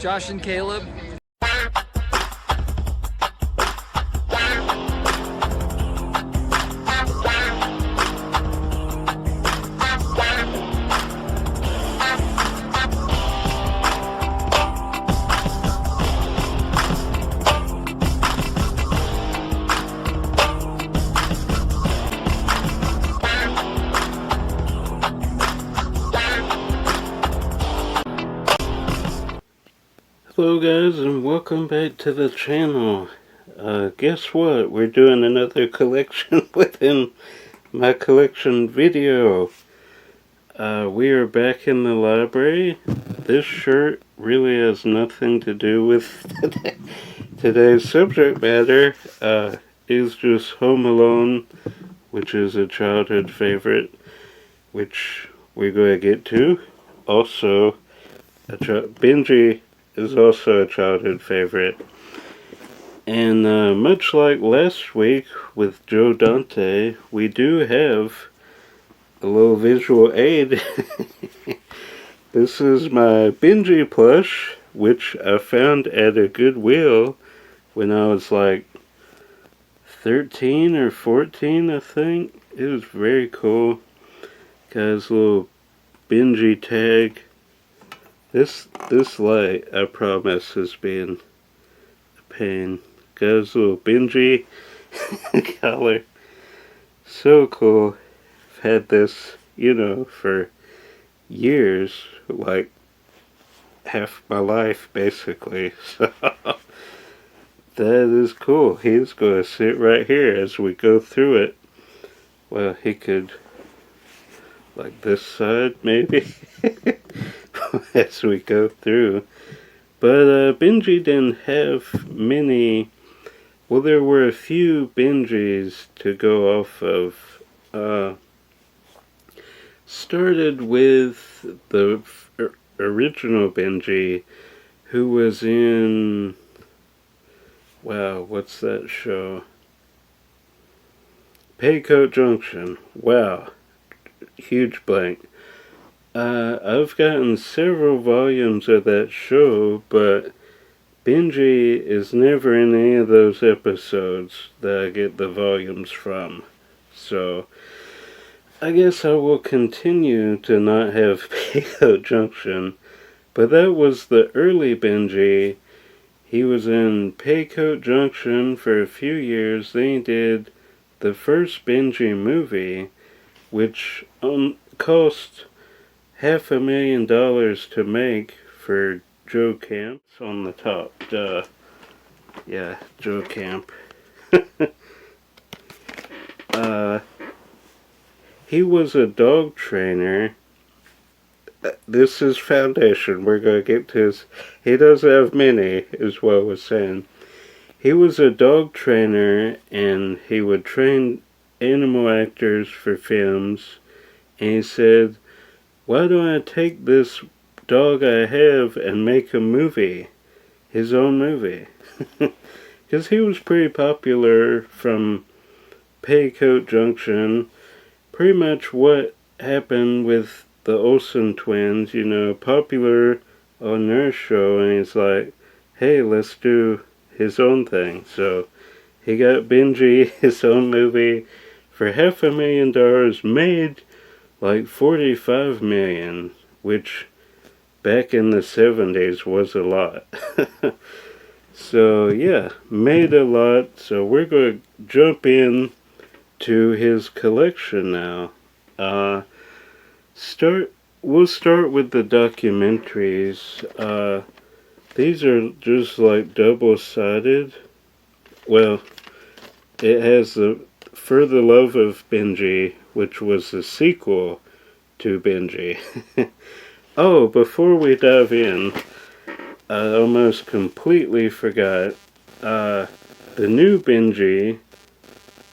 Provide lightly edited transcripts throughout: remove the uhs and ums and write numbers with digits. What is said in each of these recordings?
Josh and Caleb. Hello guys, and welcome back to the channel. Guess what? We're doing another collection within my collection video. We are back in the library. This shirt really has nothing to do with today's subject matter. It's just Home Alone, which is a childhood favorite, which we're going to get to. Also, Benji is also a childhood favorite. And much like last week with Joe Dante, we do have a little visual aid. This is my Benji plush, which I found at a Goodwill when I was like 13 or 14, I think. It was very cool. Got his little Benji tag. This light, I promise, has been a pain. Got his little Benji collar. So cool. I've had this, for years, like half my life, basically. So, that is cool. He's going to sit right here as we go through it. Well, he could, like this side, maybe. As we go through. But Benji didn't have many. Well, there were a few Benjis to go off of. Started with the original Benji, who was in, wow, what's that show? Petticoat Junction. Wow, huge blank. I've gotten several volumes of that show, but Benji is never in any of those episodes that I get the volumes from. So, I guess I will continue to not have Petticoat Junction, but that was the early Benji. He was in Petticoat Junction for a few years, then he did the first Benji movie, which cost $500,000 to make for Joe Camp. It's on the top, duh. Yeah, Joe Camp. He was a dog trainer. This is foundation. We're going to get to his. He doesn't have many, is what I was saying. He was a dog trainer, and he would train animal actors for films. And he said, why don't I take this dog I have and make a movie? His own movie. Because he was pretty popular from Petticoat Junction. Pretty much what happened with the Olsen twins, popular on their show. And he's like, hey, let's do his own thing. So he got Benji his own movie for $500,000, made like $45 million, which back in the 70s was a lot. So yeah, made a lot. So we're going to jump in to his collection now. We'll start with the documentaries. These are just like double-sided. Well, it has the For the Love of Benji, which was the sequel to Benji. Oh, before we dive in, I almost completely forgot. The new Benji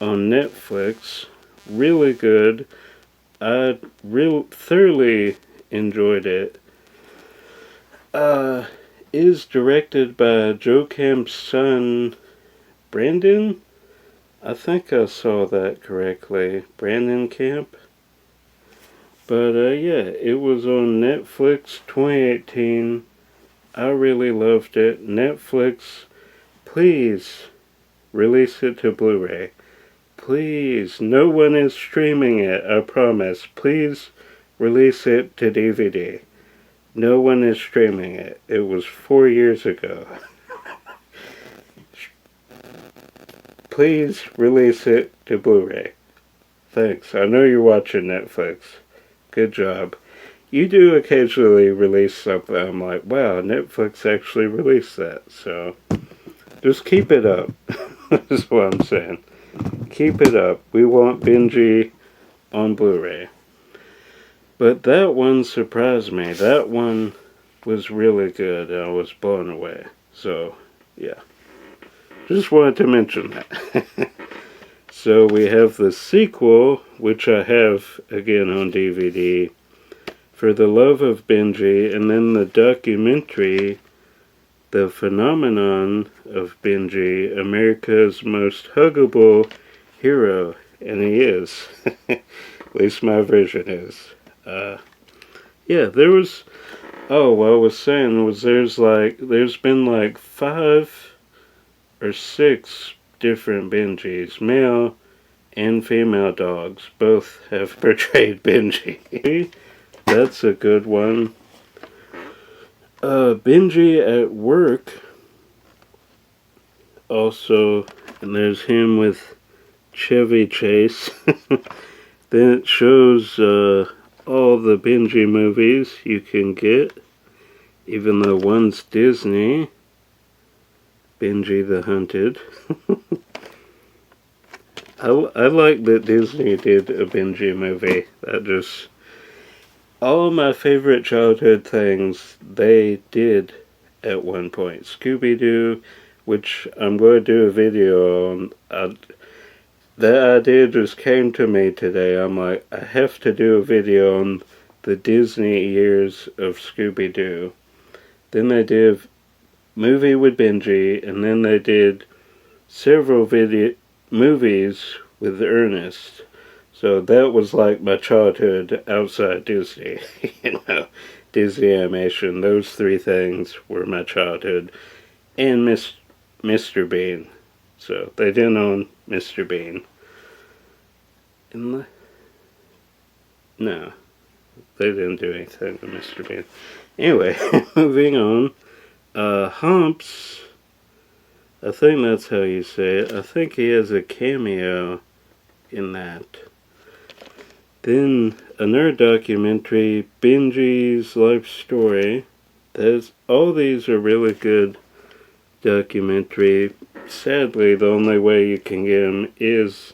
on Netflix, really good. I thoroughly enjoyed it. Is directed by Joe Camp's son, Brandon? I think I saw that correctly. Brandon Camp? But yeah, it was on Netflix 2018. I really loved it. Netflix, please release it to Blu-ray. Please, no one is streaming it, I promise. Please release it to DVD. No one is streaming it. It was 4 years ago. Please release it to Blu-ray. Thanks. I know you're watching Netflix. Good job. You do occasionally release something. I'm like, wow, Netflix actually released that. So, just keep it up. That's what I'm saying. Keep it up. We want Benji on Blu-ray. But that one surprised me. That one was really good. I was blown away. So, yeah. Just wanted to mention that. So we have the sequel, which I have again on DVD, For the Love of Benji, and then the documentary, The Phenomenon of Benji, America's Most Huggable Hero. And he is. At least my version is. Yeah, there was... Oh, what I was saying was there's been like 5 or 6 different Benjis, male and female dogs. Both have portrayed Benji. That's a good one. Benji at Work. Also, and there's him with Chevy Chase. Then it shows all the Benji movies you can get, even though one's Disney. Benji the Hunted. I like that Disney did a Benji movie. That just... all of my favorite childhood things, they did at one point. Scooby-Doo, which I'm going to do a video on. That idea just came to me today. I'm like, I have to do a video on the Disney years of Scooby-Doo. Then they did movie with Benji, and then they did several movies with Ernest. So that was like my childhood outside Disney. You know, Disney animation. Those 3 things were my childhood. And Mr. Bean. So they didn't own Mr. Bean. No, they didn't do anything with Mr. Bean. Anyway, moving on. Humps, I think that's how you say it. I think he has a cameo in that. Then another documentary, Benji's Life Story. All these are really good documentary. Sadly, the only way you can get them is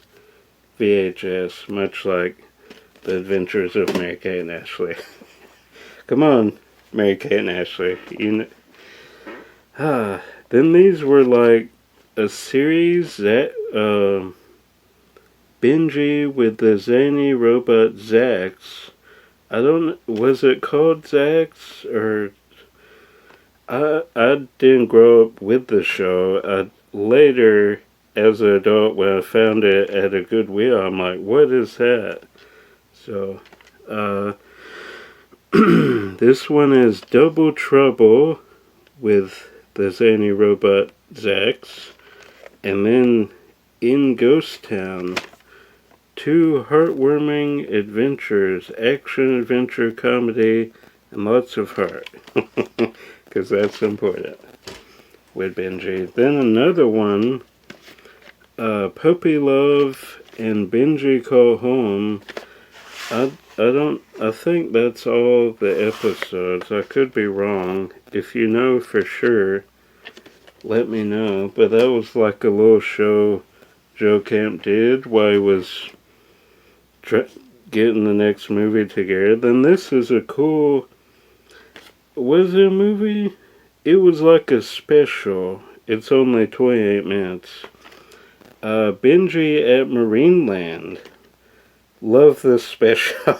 VHS, much like The Adventures of Mary-Kate and Ashley. Come on, Mary-Kate and Ashley. Then these were like a series that Benji with the zany robot Zax. Was it called Zax? Or I didn't grow up with the show. Later, as an adult, when I found it at a Goodwill, I'm like, what is that? So, this one is Double Trouble with the zany robot Zax. And then In Ghost Town, 2 heartwarming adventures, action, adventure, comedy, and lots of heart. Because that's important with Benji. Then another one, Puppy Love and Benji Call Home. I think that's all the episodes. I could be wrong. If you know for sure, let me know. But that was like a little show Joe Camp did while he was getting the next movie together. Then this is a cool... Was it a movie? It was like a special. It's only 28 minutes. Benji at Marineland. Love this special.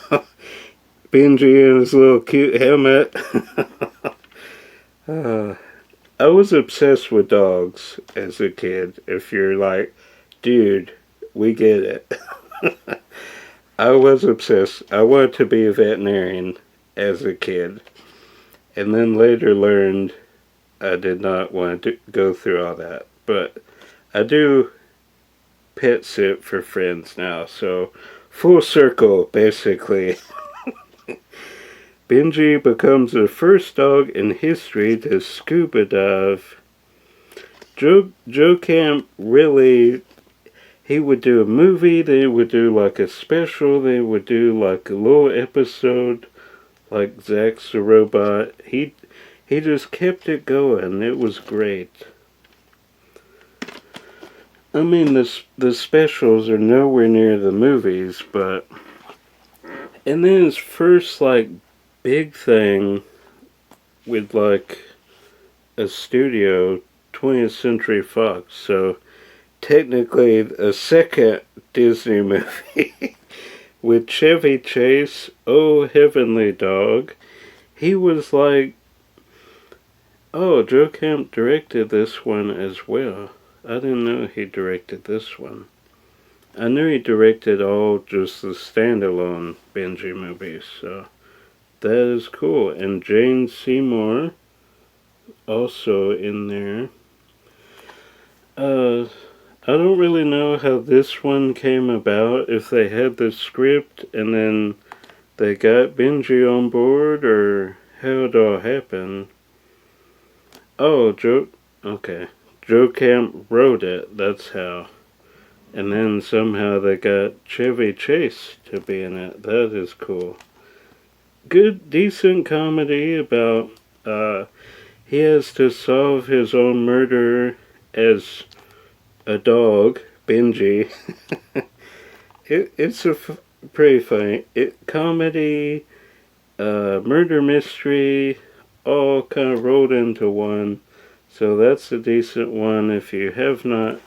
Benji in his little cute helmet. I was obsessed with dogs as a kid. If you're like, dude, we get it. I was obsessed. I wanted to be a veterinarian as a kid. And then later learned I did not want to go through all that. But I do pet sit for friends now, so full circle, basically. Benji becomes the first dog in history to scuba dive. Joe Camp really, he would do a movie, they would do like a special, they would do like a little episode, like Zack's the Robot. He just kept it going. It was great. I mean, the specials are nowhere near the movies, but... And then his first, like, big thing with, like, a studio, 20th Century Fox, so technically a second Disney movie with Chevy Chase, Oh Heavenly Dog. He was like, oh, Joe Camp directed this one as well. I didn't know he directed this one. I knew he directed all just the standalone Benji movies, so that is cool. And Jane Seymour also in there. I don't really know how this one came about, if they had the script and then they got Benji on board, or how it all happened. Oh, okay. Joe Camp wrote it, that's how. And then somehow they got Chevy Chase to be in it. That is cool. Good, decent comedy about, he has to solve his own murder as a dog, Benji. It's pretty funny. Comedy, murder mystery, all kind of rolled into one. So that's a decent one. If you have not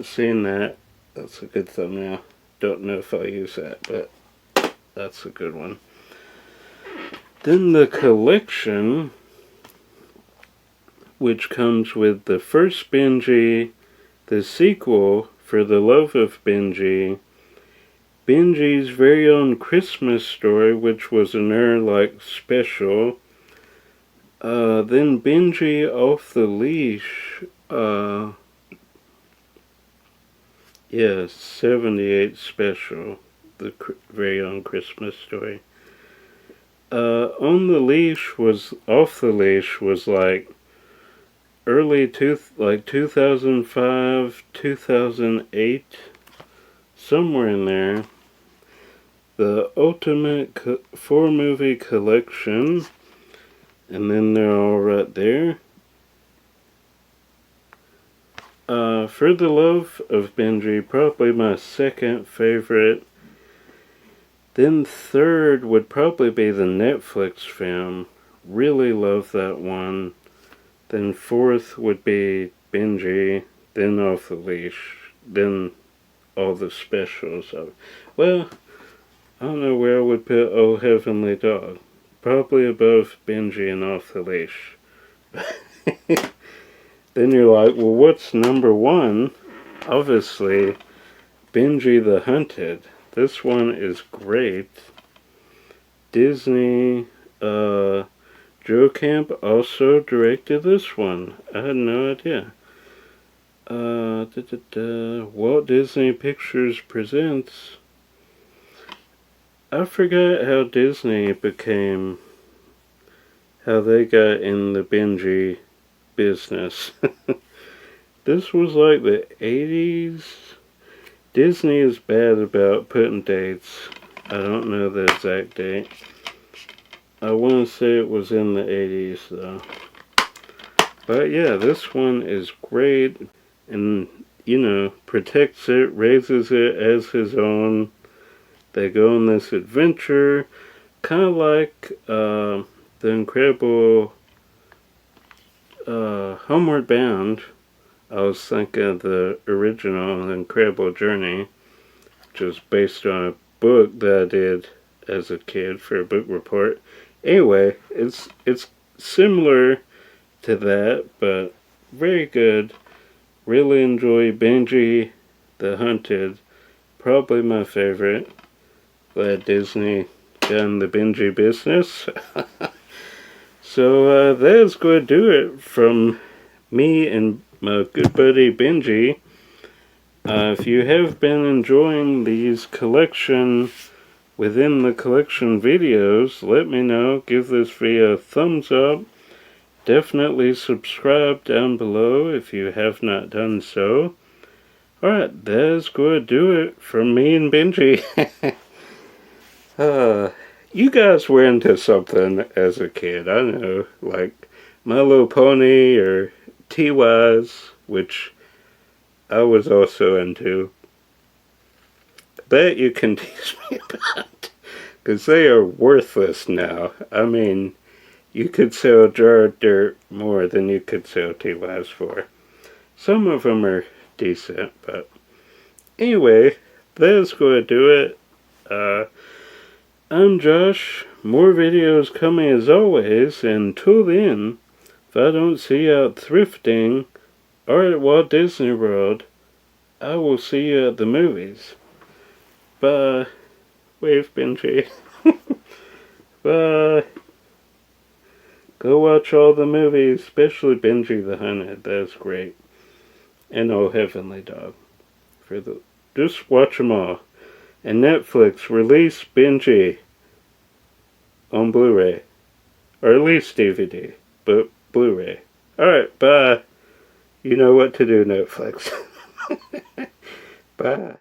seen that, that's a good thumbnail. Don't know if I'll use that, but that's a good one. Then the collection, which comes with the first Benji, the sequel, For the Love of Benji, Benji's very own Christmas story, which was an like special. Then Benji Off the Leash, 78 special, the very own Christmas story. Off the Leash was like early 2005, 2008, somewhere in there. The ultimate 4-movie collection, and then they're all right there. For the Love of Benji, probably my second favorite. Then third would probably be the Netflix film. Really love that one. Then fourth would be Benji. Then Off the Leash. Then all the specials of it. Well, I don't know where I would put Oh Heavenly Dog. Probably above Benji and Off the Leash. Then you're like, well, what's number one? Obviously, Benji the Hunted. This one is great. Disney, Joe Camp also directed this one. I had no idea. Walt Disney Pictures presents. I forgot how Disney became, how they got in the Benji business. This was like the 80s. Disney is bad about putting dates. I don't know the exact date. I want to say it was in the 80s though. But yeah, this one is great, and protects it, raises it as his own. They go on this adventure, kind of like the Incredible Homeward Bound. I was thinking of the original The Incredible Journey, which was based on a book that I did as a kid for a book report. Anyway, it's similar to that, but very good. Really enjoy Benji the Hunted. Probably my favorite. Glad Disney done the Benji business. So that's going to do it from me and my good buddy Benji. If you have been enjoying these collection within the collection videos, let me know. Give this video a thumbs up. Definitely subscribe down below if you have not done so. Alright, that's going to do it from me and Benji. You guys were into something as a kid, I know, like My Little Pony or T-Wise, which I was also into. That you can teach me about, because they are worthless now. I mean, you could sell Jar of Dirt more than you could sell T-Wise for. Some of them are decent, but anyway, that's going to do it. I'm Josh. More videos coming as always, and until then, if I don't see you out thrifting or at Walt Disney World, I will see you at the movies. Bye. Wave, Benji. Bye. Go watch all the movies, especially Benji the Hunted. That's great. And Oh Heavenly Dog. Just watch them all. And Netflix release Benji on Blu-ray. Or at least DVD. But Blu-ray. Alright, bye. You know what to do, Netflix. Bye.